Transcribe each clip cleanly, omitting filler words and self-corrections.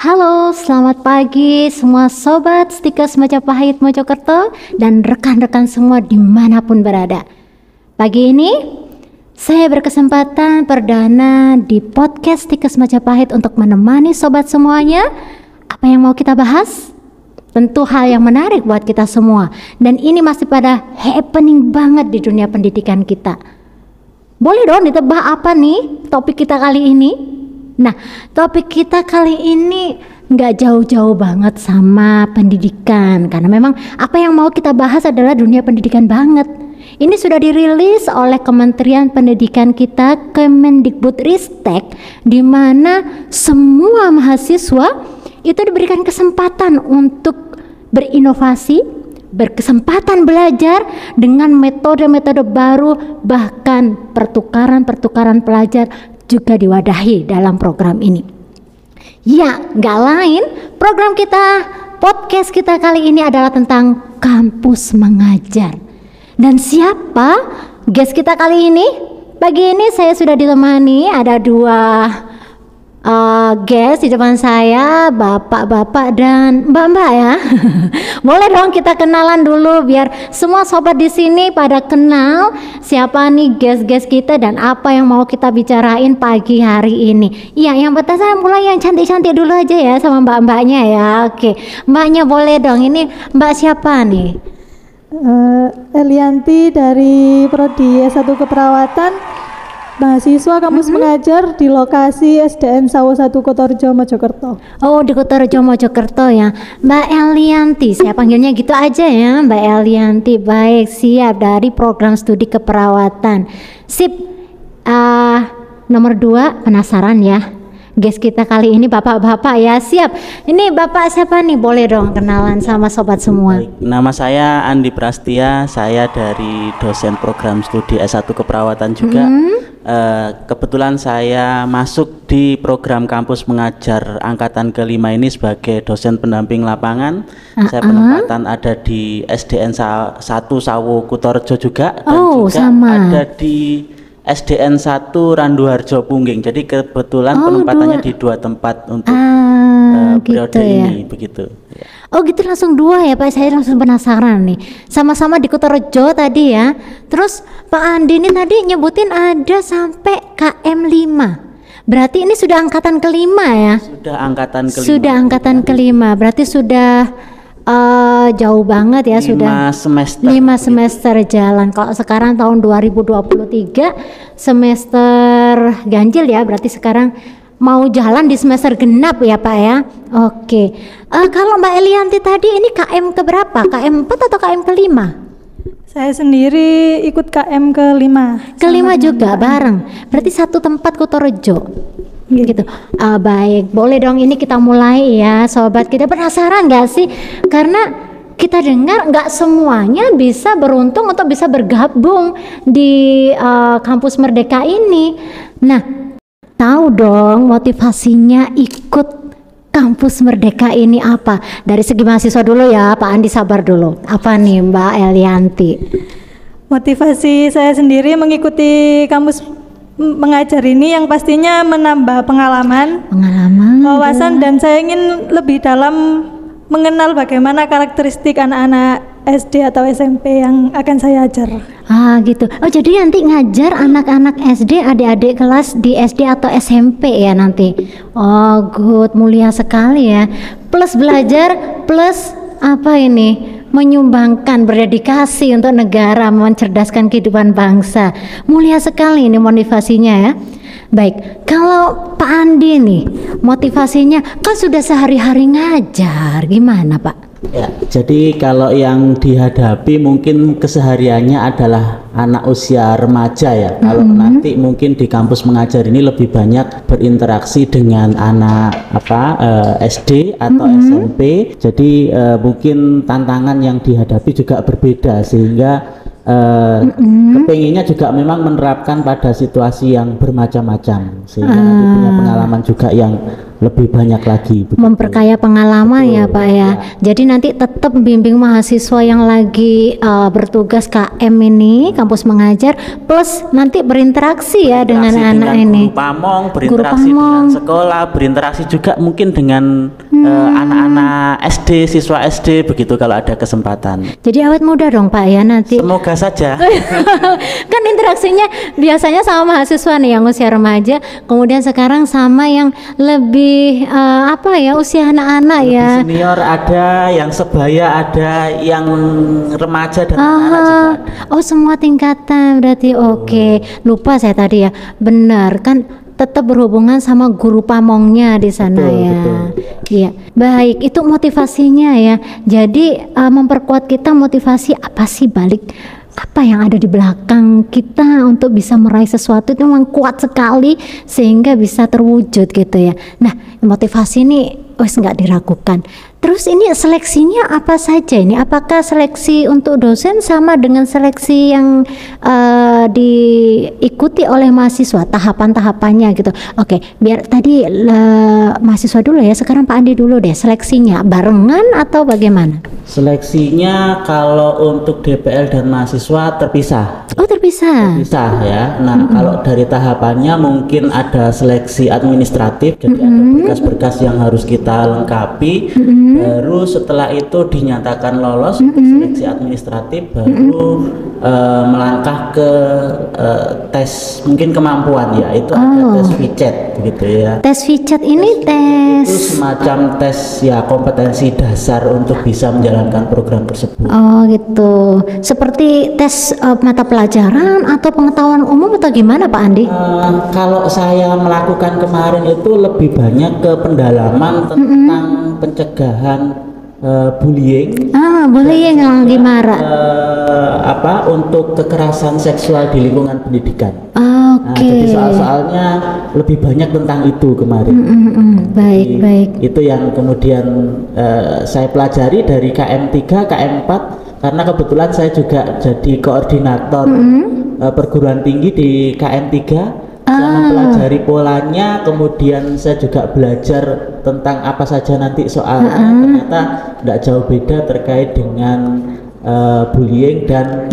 Halo, selamat pagi semua sobat Stikers Majapahit Mojokerto dan rekan-rekan semua dimanapun berada. Pagi ini saya berkesempatan perdana di podcast Stikers Majapahit untuk menemani sobat semuanya. Apa yang mau kita bahas? Tentu hal yang menarik buat kita semua. Dan ini masih pada happening banget di dunia pendidikan kita. Boleh dong ditebak apa nih topik kita kali ini? Nah, topik kita kali ini nggak jauh-jauh banget sama pendidikan, karena memang apa yang mau kita bahas adalah dunia pendidikan banget. Ini sudah dirilis oleh Kementerian Pendidikan kita, Kemendikbudristek, di mana semua mahasiswa itu diberikan kesempatan untuk berinovasi, berkesempatan belajar dengan metode-metode baru, bahkan pertukaran pelajar juga diwadahi dalam program ini. Ya, nggak lain, program kita, podcast kita kali ini adalah tentang kampus mengajar. Dan siapa guest kita kali ini? Pagi ini saya sudah ditemani ada dua guest di depan saya, bapak-bapak dan mbak-mbak ya. Boleh dong kita kenalan dulu biar semua sobat di sini pada kenal siapa nih guest-guest kita dan apa yang mau kita bicarain pagi hari ini. Iya, yang pertama saya mulai yang cantik-cantik dulu aja ya sama mbak-mbaknya ya. Oke, mbaknya boleh dong. Ini mbak siapa nih? Elianti dari Prodi S1 Keperawatan, mahasiswa kampus mengajar di lokasi SDN Sawo 1 Kotorejo Mojokerto. Oh, di Kotorejo Mojokerto ya. Mbak Elianti, saya panggilnya gitu aja ya, Mbak Elianti. Baik, siap, dari program studi keperawatan. Sip. Nomor 2, penasaran ya. Guest kita kali ini bapak-bapak ya, siap. Ini bapak siapa nih? Boleh dong kenalan sama sobat semua. Baik, nama saya Andi Prastia, saya dari dosen program studi S1 Keperawatan juga. Kebetulan saya masuk di program kampus mengajar angkatan ke-5 ini sebagai dosen pendamping lapangan. Saya penempatan ada di SDN 1 Sawo Kutorejo juga, dan juga sama. ada di SDN 1 Randuharjo Pungging. Jadi kebetulan penempatannya di dua tempat untuk periode ya. ini begitu. Oh gitu, langsung dua ya Pak, saya langsung penasaran nih. Sama-sama di Kutorejo tadi ya. Terus Pak Andi ini tadi nyebutin ada sampai KM 5. Berarti ini sudah angkatan kelima ya? Sudah angkatan kelima. Sudah angkatan kelima, berarti sudah jauh banget ya. 5 semester jalan. Kalau sekarang tahun 2023 semester ganjil ya, berarti sekarang mau jalan di semester genap ya Pak ya. Oke. Kalau Mbak Elianti tadi ini KM keberapa? KM 4 atau KM ke-5? Saya sendiri ikut KM ke-5. Ke-5 juga bareng. Berarti satu tempat Kutorejo. Gitu. Baik, boleh dong ini kita mulai ya sobat. Kita penasaran gak sih? Karena kita dengar nggak semuanya bisa beruntung atau bisa bergabung di kampus Merdeka ini. Nah, tahu dong motivasinya ikut kampus Merdeka ini apa? Dari segi mahasiswa dulu ya, Pak Andi sabar dulu. Apa nih Mbak Elianti? Motivasi saya sendiri mengikuti kampus mengajar ini yang pastinya menambah pengalaman, wawasan, dan saya ingin lebih dalam mengenal bagaimana karakteristik anak-anak SD atau SMP yang akan saya ajar. Gitu. Oh, jadi nanti ngajar anak-anak SD, adik-adik kelas di SD atau SMP ya nanti. Oh, good, mulia sekali ya. Plus belajar, plus apa ini? Menyumbangkan, berdedikasi untuk negara, mencerdaskan kehidupan bangsa. Mulia sekali ini motivasinya ya. Baik, kalau Pak Andi nih motivasinya kan sudah sehari-hari ngajar, gimana Pak? Ya, jadi kalau yang dihadapi mungkin kesehariannya adalah anak usia remaja ya. Kalau nanti mungkin di kampus mengajar ini lebih banyak berinteraksi dengan anak SD atau SMP. Jadi mungkin tantangan yang dihadapi juga berbeda, sehingga kepenginnya juga memang menerapkan pada situasi yang bermacam-macam, sehingga nanti punya pengalaman juga yang lebih banyak lagi. Begitu. Memperkaya pengalaman ya Pak ya. Jadi nanti tetap bimbing mahasiswa yang lagi bertugas KM ini, kampus mengajar, plus nanti berinteraksi ya dengan anak ini. Guru pamong, berinteraksi dengan sekolah, berinteraksi juga mungkin dengan anak-anak SD, siswa SD begitu kalau ada kesempatan. Jadi awet muda dong Pak ya nanti. Semoga saja. Kan interaksinya biasanya sama mahasiswa nih yang usia remaja, kemudian sekarang sama yang lebih usia anak-anak ya. Senior ada, yang sebaya ada, yang remaja dan anak-anak juga ada. Oh semua tingkatan berarti. Oke. Lupa saya tadi ya. Benar kan tetap berhubungan sama guru pamongnya di sana. Betul, ya. Iya. Baik, itu motivasinya ya. Jadi memperkuat kita motivasi apa sih balik apa yang ada di belakang kita untuk bisa meraih sesuatu itu memang kuat sekali sehingga bisa terwujud gitu ya. Nah, motivasi ini wes nggak diragukan. Terus ini seleksinya apa saja ini? Apakah seleksi untuk dosen sama dengan seleksi yang diikuti oleh mahasiswa, tahapan-tahapannya gitu? Oke, biar tadi mahasiswa dulu ya, sekarang Pak Andi dulu deh. Seleksinya barengan atau bagaimana? Seleksinya kalau untuk DPL dan mahasiswa terpisah. Oh terpisah? Terpisah ya. Nah kalau dari tahapannya mungkin ada seleksi administratif, jadi ada berkas-berkas yang harus kita lengkapi. Baru setelah itu dinyatakan lolos untuk seleksi administratif, baru melangkah ke tes mungkin kemampuan ya. Itu ada tes VCET gitu ya. Tes VCET ini tes itu semacam tes ya kompetensi dasar untuk bisa menjalankan program tersebut. Oh gitu. Seperti tes mata pelajaran atau pengetahuan umum atau gimana Pak Andi? Kalau saya melakukan kemarin itu lebih banyak ke pendalaman tentang pencegahan bullying. Bullying yang lagi marak. Untuk kekerasan seksual di lingkungan pendidikan. Oke. Jadi soal-soalnya lebih banyak tentang itu kemarin. Baik. Itu yang kemudian saya pelajari dari KM3, KM4 karena kebetulan saya juga jadi koordinator perguruan tinggi di KM3. Saya mempelajari polanya, kemudian saya juga belajar tentang apa saja nanti soalnya. Ternyata tidak jauh beda terkait dengan bullying dan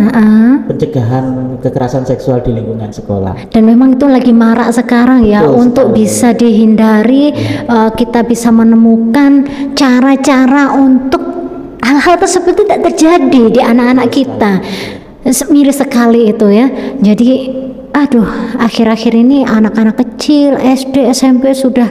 pencegahan kekerasan seksual di lingkungan sekolah. Dan memang itu lagi marak sekarang ya. Betul, untuk bisa dihindari, kita bisa menemukan cara-cara untuk hal-hal tersebut tidak terjadi di anak-anak kita. Miris sekali itu ya. Jadi akhir-akhir ini anak-anak kecil SD, SMP sudah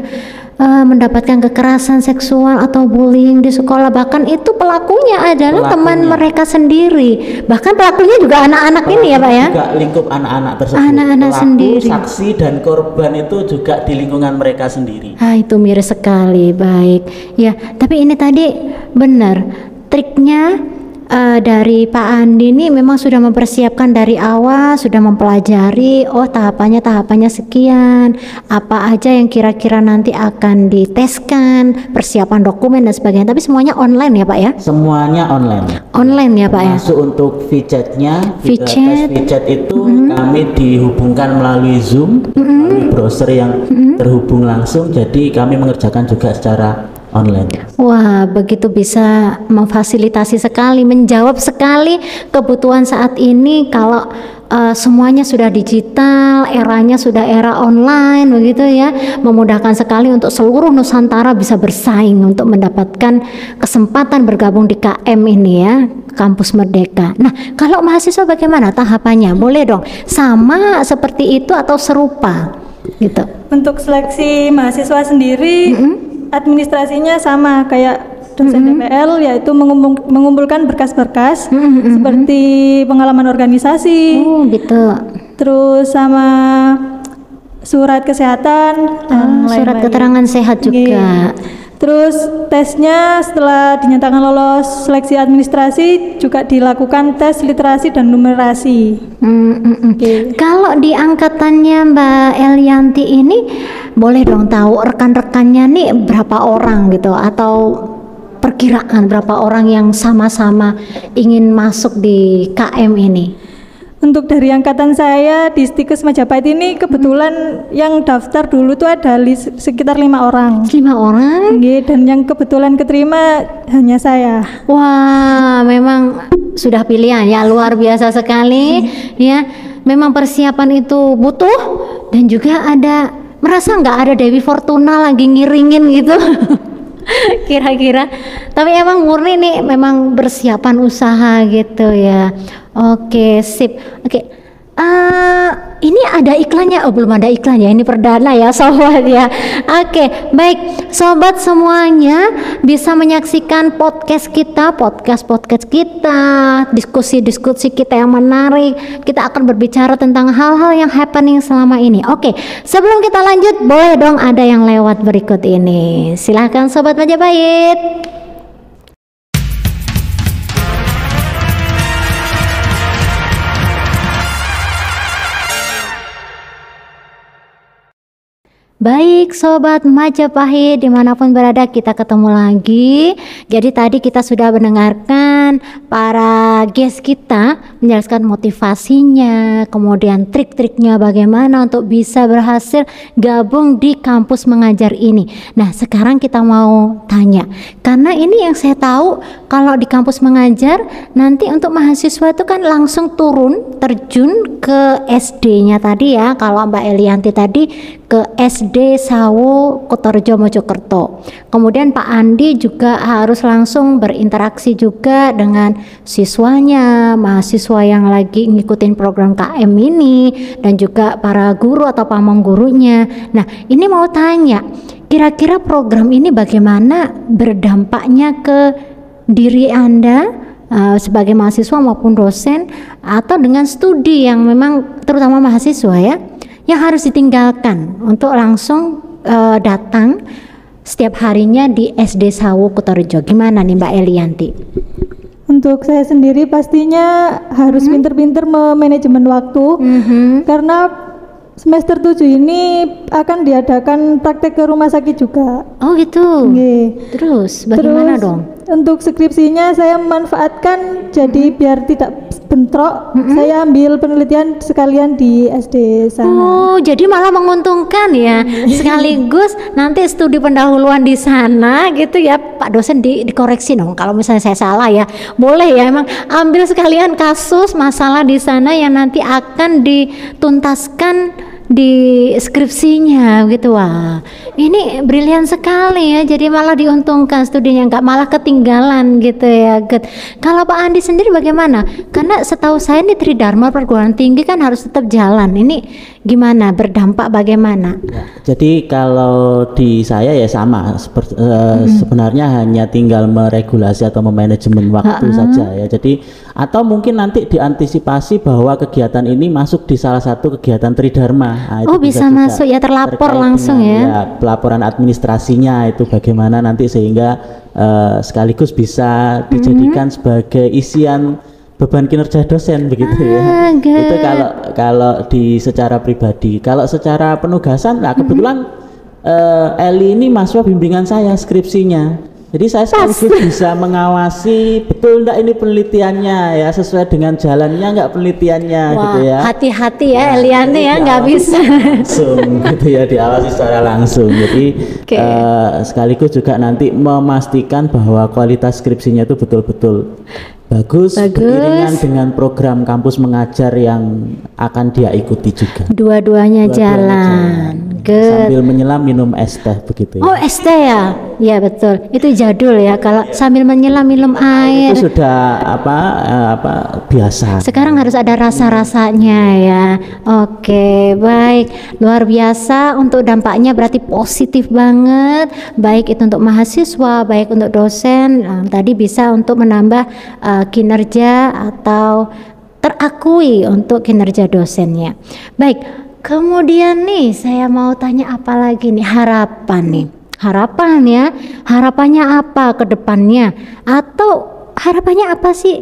mendapatkan kekerasan seksual atau bullying di sekolah, bahkan itu pelakunya adalah teman mereka sendiri, bahkan pelakunya juga anak-anak ini ya Pak ya, juga lingkup anak-anak tersebut, anak-anak sendiri, saksi dan korban itu juga di lingkungan mereka sendiri. Itu miris sekali. Baik ya, tapi ini tadi benar triknya dari Pak Andi ini memang sudah mempersiapkan dari awal, sudah mempelajari tahapannya sekian, apa aja yang kira-kira nanti akan diteskan, persiapan dokumen dan sebagainya. Tapi semuanya online ya Pak ya? Semuanya online. Online ya Pak ya? Masuk untuk VCET-nya, tes VCET itu kami dihubungkan melalui Zoom, melalui browser yang terhubung langsung, jadi kami mengerjakan juga secara online. Wah, begitu bisa memfasilitasi sekali, menjawab sekali kebutuhan saat ini kalau semuanya sudah digital, eranya sudah era online begitu ya, memudahkan sekali untuk seluruh Nusantara bisa bersaing untuk mendapatkan kesempatan bergabung di KM ini ya, Kampus Merdeka. Nah, kalau mahasiswa bagaimana tahapannya? Boleh dong sama seperti itu atau serupa gitu? Untuk seleksi mahasiswa sendiri administrasinya sama kayak dosen DPL, yaitu mengumpulkan berkas-berkas seperti pengalaman organisasi, gitu. Terus sama surat kesehatan, surat keterangan sehat juga. Terus tesnya setelah dinyatakan lolos seleksi administrasi juga dilakukan tes literasi dan numerasi. Kalau di angkatannya Mbak Elianti ini boleh dong tahu rekan-rekannya nih berapa orang gitu, atau perkiraan berapa orang yang sama-sama ingin masuk di KM ini? Untuk dari angkatan saya di Stikes Majapahit ini kebetulan yang daftar dulu tuh ada sekitar 5 orang. 5 orang? Dan yang kebetulan keterima hanya saya. Wah, memang sudah pilihan ya, luar biasa sekali ya. Memang persiapan itu butuh, dan juga ada, merasa nggak ada Dewi Fortuna lagi ngiringin gitu. Kira-kira, tapi emang murni nih memang persiapan usaha gitu ya. Oke, sip. Oke, ini ada iklannya? Oh, belum ada iklan ya, ini perdana ya sobat ya. Oke, baik sobat semuanya, bisa menyaksikan podcast kita, podcast kita, diskusi kita yang menarik. Kita akan berbicara tentang hal-hal yang happening selama ini. Oke, sebelum kita lanjut, boleh dong ada yang lewat berikut ini. Silahkan sobat Majapahit. Baik sobat Majapahit, dimanapun berada kita ketemu lagi. Jadi tadi kita sudah mendengarkan para guest kita menjelaskan motivasinya, kemudian trik-triknya bagaimana untuk bisa berhasil gabung di kampus mengajar ini. Nah sekarang kita mau tanya, karena ini yang saya tahu kalau di kampus mengajar nanti untuk mahasiswa itu kan langsung terjun ke SD-nya tadi ya, kalau Mbak Elianti tadi ke SD Sawo Kotorejo Mojokerto. Kemudian Pak Andi juga harus langsung berinteraksi juga dengan siswanya, mahasiswa yang lagi ngikutin program KM ini, dan juga para guru atau pamong gurunya. Nah ini mau tanya, kira-kira program ini bagaimana berdampaknya ke diri Anda sebagai mahasiswa maupun dosen, atau dengan studi yang memang terutama mahasiswa ya, yang harus ditinggalkan untuk langsung datang setiap harinya di SD Sawo Kotorejo. Gimana nih Mbak Elianti? Untuk saya sendiri pastinya harus pinter-pinter memanajemen waktu, karena semester 7 ini akan diadakan praktek ke rumah sakit juga. Oh gitu. Terus bagaimana dong? Untuk skripsinya saya memanfaatkan jadi biar tidak bentrok, saya ambil penelitian sekalian di SD sana. Oh, jadi malah menguntungkan ya. Sekaligus nanti studi pendahuluan di sana gitu ya. Pak dosen dikoreksi dong kalau misalnya saya salah ya. Boleh ya, emang ambil sekalian kasus masalah di sana yang nanti akan dituntaskan di skripsinya gitu. Wah ini brilian sekali ya, jadi malah diuntungkan studinya, nggak malah ketinggalan gitu ya. Kalau Pak Andi sendiri bagaimana? Karena setahu saya ini Tridharma perguruan tinggi kan harus tetap jalan, ini gimana, berdampak bagaimana? Ya, jadi kalau di saya ya sama, sebenarnya hanya tinggal meregulasi atau memanajemen waktu saja ya. Jadi atau mungkin nanti diantisipasi bahwa kegiatan ini masuk di salah satu kegiatan Tridharma. Nah, itu bisa masuk ya, terlapor langsung ya pelaporan administrasinya itu bagaimana nanti sehingga sekaligus bisa dijadikan sebagai isian beban kinerja dosen begitu ya. Itu kalau di secara pribadi. Kalau secara penugasan, nah kebetulan Eli ini mahasiswa bimbingan saya skripsinya. Jadi saya sekaligus bisa mengawasi betul enggak ini penelitiannya ya, sesuai dengan jalannya enggak penelitiannya. Wah, gitu ya. Hati-hati ya Eliane ya, nggak bisa langsung gitu ya, diawasi secara langsung. Jadi sekaligus juga nanti memastikan bahwa kualitas skripsinya itu betul-betul bagus, beriringan dengan program kampus mengajar yang akan dia ikuti juga. Dua-duanya jalan. Sambil menyelam minum es teh begitu ya. Oh es teh ya, ya betul. Itu jadul ya, kalau sambil menyelam minum air. Itu sudah biasa. Sekarang harus ada rasa-rasanya ya. Oke, baik, luar biasa. Untuk dampaknya berarti positif banget. Baik itu untuk mahasiswa, baik untuk dosen. Tadi bisa untuk menambah kinerja atau terakui untuk kinerja dosennya. Baik, kemudian nih saya mau tanya apa lagi nih, harapan ya, harapannya apa ke depannya, atau harapannya apa sih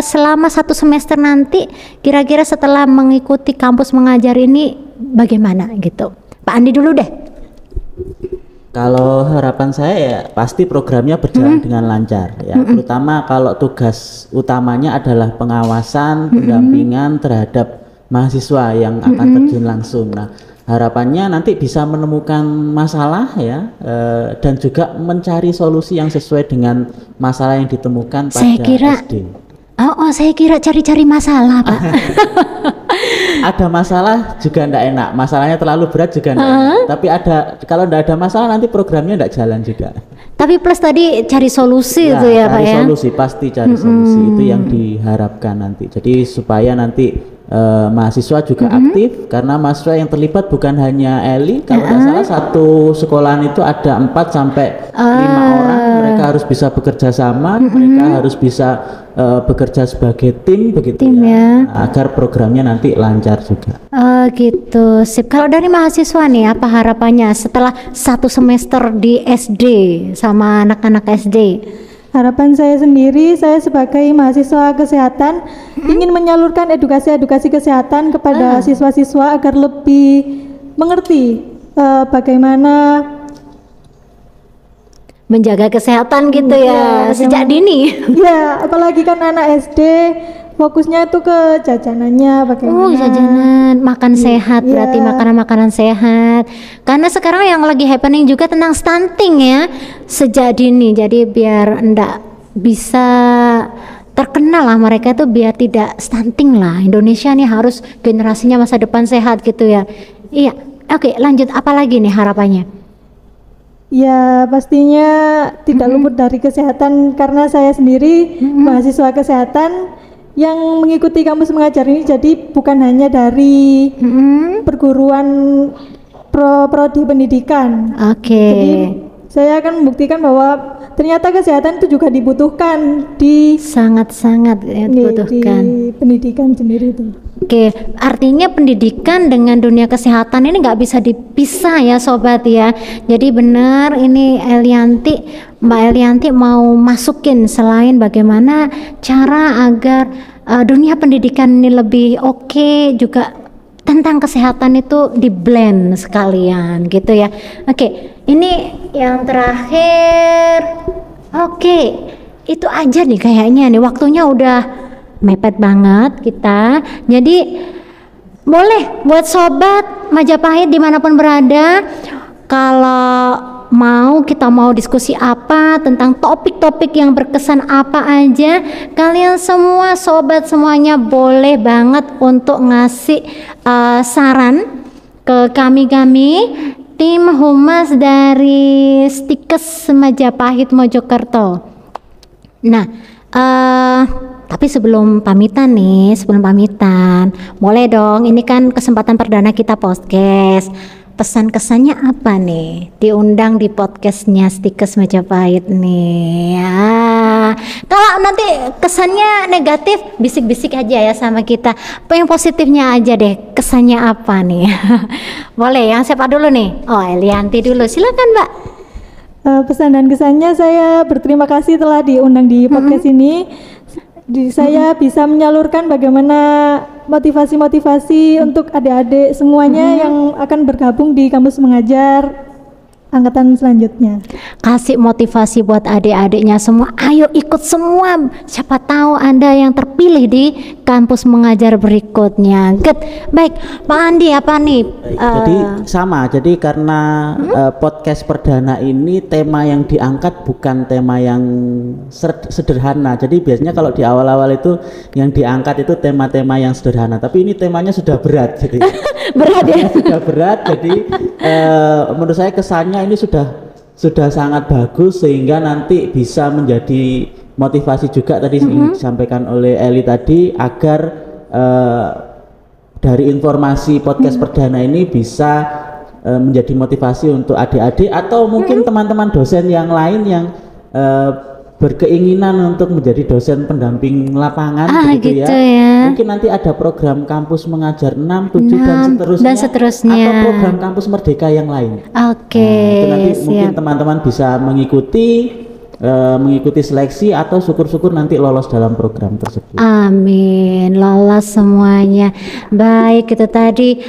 selama 1 semester nanti, kira-kira setelah mengikuti kampus mengajar ini bagaimana gitu? Pak Andi dulu deh. Kalau harapan saya ya pasti programnya berjalan dengan lancar ya, terutama kalau tugas utamanya adalah pengawasan, pendampingan terhadap mahasiswa yang akan terjun langsung. Nah, harapannya nanti bisa menemukan masalah ya, dan juga mencari solusi yang sesuai dengan masalah yang ditemukan pada SD. Saya kira cari-cari masalah, Pak. Ada masalah juga enggak enak, masalahnya terlalu berat juga enggak enak. Tapi kalau enggak ada masalah nanti programnya enggak jalan juga. Tapi plus tadi cari solusi itu ya Pak ya? Cari solusi, pasti cari solusi, itu yang diharapkan nanti. Jadi supaya nanti mahasiswa juga aktif, karena mahasiswa yang terlibat bukan hanya Eli, kalau tidak salah satu sekolahan itu ada 4 sampai 5 orang, mereka harus bisa bekerja sama, mereka harus bisa bekerja sebagai tim begitu ya, agar programnya nanti lancar juga. Gitu, sip. Kalau dari mahasiswa nih, apa harapannya setelah 1 semester di SD sama anak-anak SD? Harapan saya sendiri, saya sebagai mahasiswa kesehatan ingin menyalurkan edukasi kesehatan kepada siswa-siswa agar lebih mengerti bagaimana menjaga kesehatan gitu ya, sejak dini. Ya, apalagi kan anak SD fokusnya itu ke jajanannya, bagaimana jajanan, makan sehat, berarti makanan-makanan sehat. Karena sekarang yang lagi happening juga tentang stunting ya, sejak dini. Jadi biar enggak bisa terkenal lah mereka tuh, biar tidak stunting lah. Indonesia nih harus generasinya masa depan sehat gitu ya. Iya, oke, lanjut, apa lagi nih harapannya? Ya pastinya tidak luput dari kesehatan, karena saya sendiri mahasiswa kesehatan yang mengikuti kampus mengajar ini. Jadi bukan hanya dari perguruan prodi pendidikan. Jadi saya akan membuktikan bahwa ternyata kesehatan itu juga dibutuhkan di sangat-sangat dibutuhkan di pendidikan sendiri itu. Artinya pendidikan dengan dunia kesehatan ini nggak bisa dipisah ya sobat ya. Jadi benar ini Mbak Elianti mau masukin, selain bagaimana cara agar dunia pendidikan ini lebih oke, juga tentang kesehatan itu di blend sekalian gitu ya. Ini yang terakhir. Itu aja nih kayaknya nih, waktunya udah mepet banget kita. Jadi boleh buat sobat Majapahit dimanapun berada, kalau kita mau diskusi apa tentang topik-topik yang berkesan apa aja, kalian semua sobat semuanya boleh banget untuk ngasih saran ke kami tim humas dari Stikes Majapahit Mojokerto. Nah, tapi sebelum pamitan, boleh dong, ini kan kesempatan perdana kita podcast. Pesan-kesannya apa nih? Diundang di podcastnya Stikes Majapahit nih. Kalau nanti kesannya negatif, bisik-bisik aja ya sama kita. Yang positifnya aja deh, kesannya apa nih? Boleh, yang siapa dulu nih? Elianti dulu, silakan Mbak. Pesan dan kesannya, saya berterima kasih telah diundang di podcast ini. Saya bisa menyalurkan bagaimana motivasi untuk adik-adik semuanya yang akan bergabung di kampus mengajar angkatan selanjutnya. Kasih motivasi buat adik-adiknya semua, ayo ikut semua, siapa tahu Anda yang terpilih di kampus mengajar berikutnya. Baik, Pak Andi, apa nih? Jadi sama, jadi karena podcast perdana ini tema yang diangkat bukan tema yang sederhana. Jadi biasanya kalau di awal-awal itu yang diangkat itu tema-tema yang sederhana, tapi ini temanya sudah berat. Jadi berat ya? Sudah berat, jadi menurut saya kesannya ini sudah sangat bagus, sehingga nanti bisa menjadi motivasi juga tadi yang disampaikan oleh Eli tadi, agar dari informasi podcast perdana ini bisa menjadi motivasi untuk adik-adik atau mungkin teman-teman dosen yang lain yang berkeinginan untuk menjadi dosen pendamping lapangan gitu ya. Mungkin nanti ada program kampus mengajar 6, 7 dan seterusnya, atau program kampus merdeka yang lain. Itu nanti mungkin teman-teman bisa mengikuti seleksi, atau syukur-syukur nanti lolos dalam program tersebut. Amin, lolos semuanya. Baik, itu tadi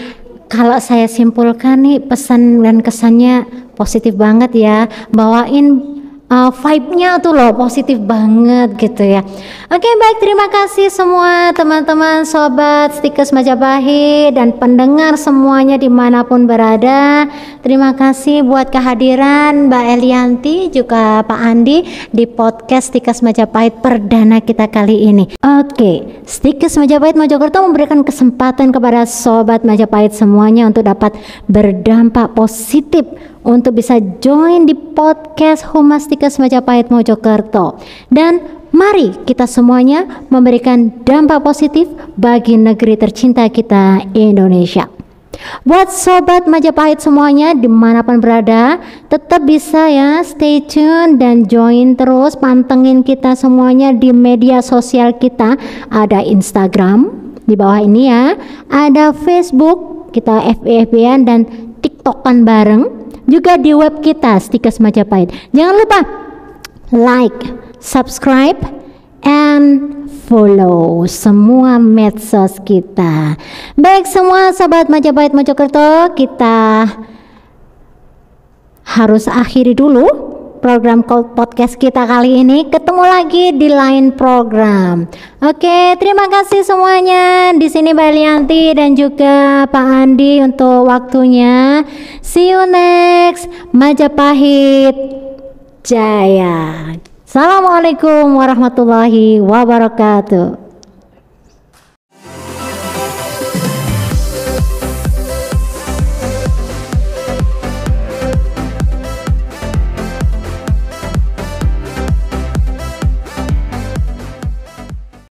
kalau saya simpulkan nih, pesan dan kesannya positif banget ya, bawain vibe-nya tuh loh positif banget gitu ya. Oke, baik, terima kasih semua teman-teman sobat Stikes Majapahit dan pendengar semuanya dimanapun berada. Terima kasih buat kehadiran Mbak Elianti juga Pak Andi di podcast Stikes Majapahit perdana kita kali ini. Oke, Stikes Majapahit Mojokerto memberikan kesempatan kepada sobat Majapahit semuanya untuk dapat berdampak positif untuk bisa join di podcast Humas Stikes Majapahit Mojokerto. Dan mari kita semuanya memberikan dampak positif bagi negeri tercinta kita, Indonesia. Buat sobat Majapahit semuanya dimanapun berada, tetap bisa ya stay tune dan join terus, pantengin kita semuanya di media sosial kita. Ada Instagram di bawah ini ya, ada Facebook kita FB-an dan TikTokan bareng, juga di web kita Stikes Majapahit. Jangan lupa like, subscribe, and follow semua medsos kita. Baik semua sahabat Majapahit Mojokerto, kita harus akhiri dulu program podcast kita kali ini. Ketemu lagi di lain program. Oke, terima kasih semuanya. Di sini Mbak Elianti dan juga Pak Andi untuk waktunya. See you next. Majapahit Jaya. Assalamualaikum warahmatullahi wabarakatuh.